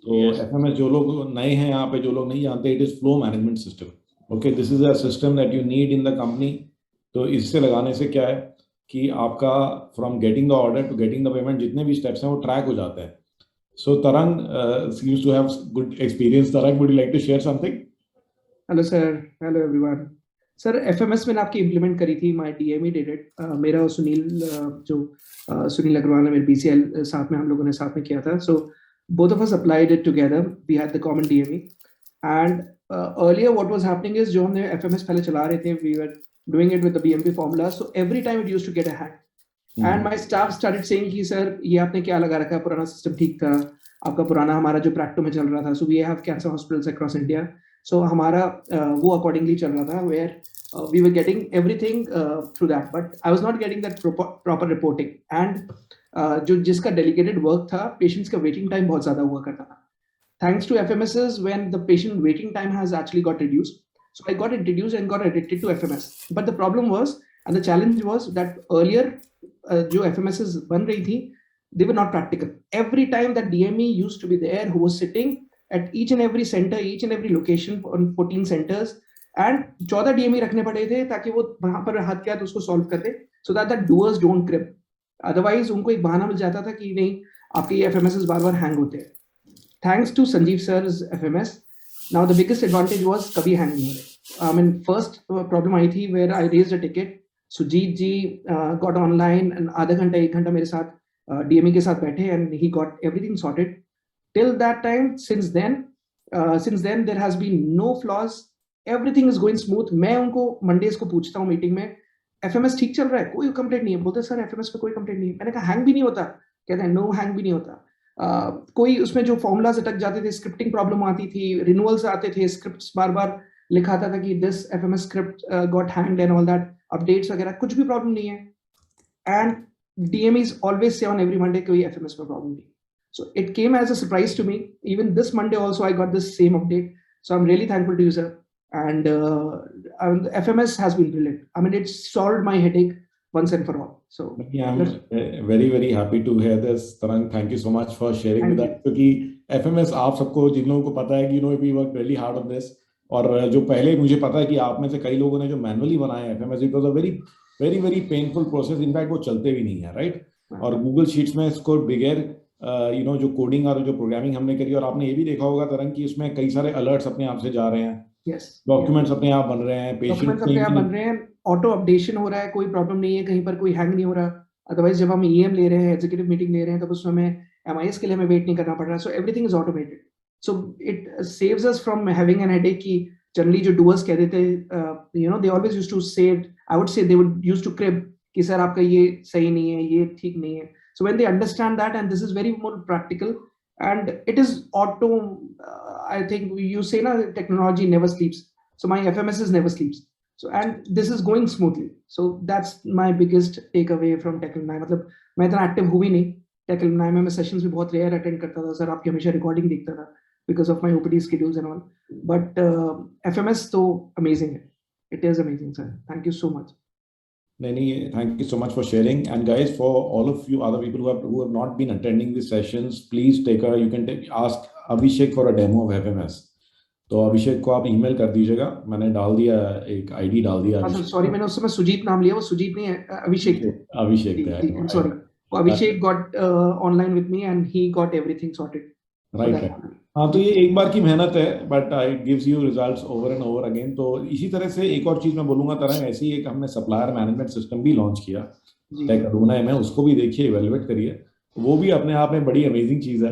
तो Yes. FMS जो लोग नए हैं यहाँ पे, जो लोग नहीं जानते, it is flow management system. Okay, this is a system that you need in the company. तो इससे लगाने से क्या है कि आपका from getting the order to getting the payment जितने भी स्टेप्स हैं वो ट्रैक हो जाते हैं। सो तरंग seems to have good experience. Tarang, would you like to share something? Hello sir, hello everyone. Sir FMS मैंने आपकी इम्प्लीमेंट करी थी, माय डीएमई डिड इट। मेरा और सुनील सुनील अग्रवाल है मेरे बीसीएल, साथ में हम लोगों ने साथ में किया था। So both of us applied it together, we had the common DME. And earlier what was happening is, जो हमने एफएमएस पहले चला रहे थे, we were doing it with the BMP formula, so every time it used to get a hack. And my staff started saying कि sir ये आपने क्या लगा रखा है, पुराना सिस्टम ठीक था आपका, पुराना हमारा जो प्रैक्टो में चल रहा था। So we have cancer hospitals across India, so हमारा वो अकॉर्डिंगली चल रहा था, where we were getting everything through that, but I was not getting that proper reporting. And जो जिसका डेलीगेटेड वर्क था, पेशेंट्स का वेटिंग टाइम बहुत ज्यादा हुआ करता था। Thanks to FMSs, when the patient waiting time has actually got reduced, so I got introduced and got addicted to FMS. But the problem was, and the challenge was that earlier जो FMSs बन रही थी, they were not practical. Every time that DME used to be there, who was sitting at each and every center, each and every location on 14 centers, and 14 DME रखने पड़े थे ताकि वो वहां पर हाथ के हाथ उसको सॉल्व कर दे, so that the doers don't crib. Otherwise उनको एक बहाना मिल जाता था कि नहीं आपके ये FMSs बार बार हैंग होते हैं। Thanks to Sanjeev sir's FMS, now the biggest advantage was kabhi hang nahi ho rahe. I mean, first problem आई थी where I raised a ticket. Sujit ji got online and आधा घंटा एक घंटा मेरे साथ DME के साथ बैठे and he got everything sorted. Till that time, since then there has been no flaws. Everything is going smooth. मैं उनको Mondays को पूछता हूँ मीटिंग में, FMS ठीक चल रहा है, कोई कंप्लेंट नहीं है। बोलते सर FMS पे कोई कंप्लेंट नहीं है। मैंने कहा हैंग भी नहीं होता, कहते हैं नो हैंग भी नहीं होता। कोई उसमें जो फॉर्मूलाज अटक जाते थे, स्क्रिप्टिंग प्रॉब्लम आती थी, रिन्यूअल्स आते थे, स्क्रिप्ट्स बार बार लिखाता था कि this FMS script got hanged and all that, updates वगैरह कुछ भी प्रॉब्लम नहीं है। एंड डीएमईज ऑलवेज से ऑन एवरी मंडे कोई एफएमएस में प्रॉब्लम नहीं। So it came as a surprise to me, even this Monday also I got this same update, so I am really thankful to you sir. And FMS has been brilliant. I mean, it's solved my headache once and for all. So yeah, I'm very very happy to hear this, Tarang. Thank you so much for sharing with us. क्योंकि FMS आप सबको, जिन लोगों को पता है कि we work really hard on this, और जो पहले मुझे पता है कि आप में से कई लोगों ने जो मैनुअली बनाए FMS, it was a very very very painful process. In fact वो चलते भी नहीं है, right? और Google Sheets में इसको बगैर जो कोडिंग और जो प्रोग्रामिंग हमने करी, और आपने ये भी देखा होगा तरंग कि इसमें कई सारे अलर्ट्स अपने आप से जा रहे हैं, डॉक्यूमेंट्स अपने आप बन रहे हैं, डॉक्यूमेंट्स अपने आप बन रहे हैं, ऑटो अपडेशन हो रहा है, कोई प्रॉब्लम नहीं है, कहीं पर कोई हैंग नहीं हो रहा। अदरवाइज जब हम ईएम ले रहे हैं, एग्जीक्यूटिव मीटिंग ले रहे हैं, तब उसमें हमें एमआईएस के लिए हमें वेट नहीं करना पड़ रहा। So everything is automated, so it saves us from having an headache. की जनरली जो डूअर्स कह देते दे ऑलवेज यूज्ड टू से, I would say they would used to crib कि सर आपका ये सही नहीं है, ये ठीक नहीं है। So when they understand that, and this is very more practical and it is auto, I think you say na, technology never sleeps, so my FMSs never sleeps, so and this is going smoothly. So that's my biggest takeaway from Tech9। मतलब मैं इतना active हुई नहीं Tech9 में, मैं sessions भी बहुत rare attend करता था सर, आपकी हमेशा रिकॉर्डिंग देखता था because of my OPD schedules and all, but FMS तो amazing है, it is amazing sir, thank you so much। Nani, thank you so much for sharing. And guys, for all of you other people who have not been attending these sessions, please you can ask Abhishek for a demo of FMS. तो अभिषेक को आप email कर दीजिएगा, मैंने डाल दिया, एक ID डाल दिया। सॉरी मैंने उस समय सुजीत नाम लिया, वो सुजीत नहीं है, अभिषेक है। Sorry, Abhishek got online with me and he got everything sorted। Right, हाँ, तो ये एक बार की मेहनत है, but it gives you results over and over again. तो इसी तरह से एक और चीज मैं बोलूंगा तरह, ऐसे ही एक हमने सप्लायर मैनेजमेंट सिस्टम भी लॉन्च किया टेक अरुणा में, उसको भी देखिए, इवेलुएट करिए, वो भी अपने आप में बड़ी अमेजिंग चीज है।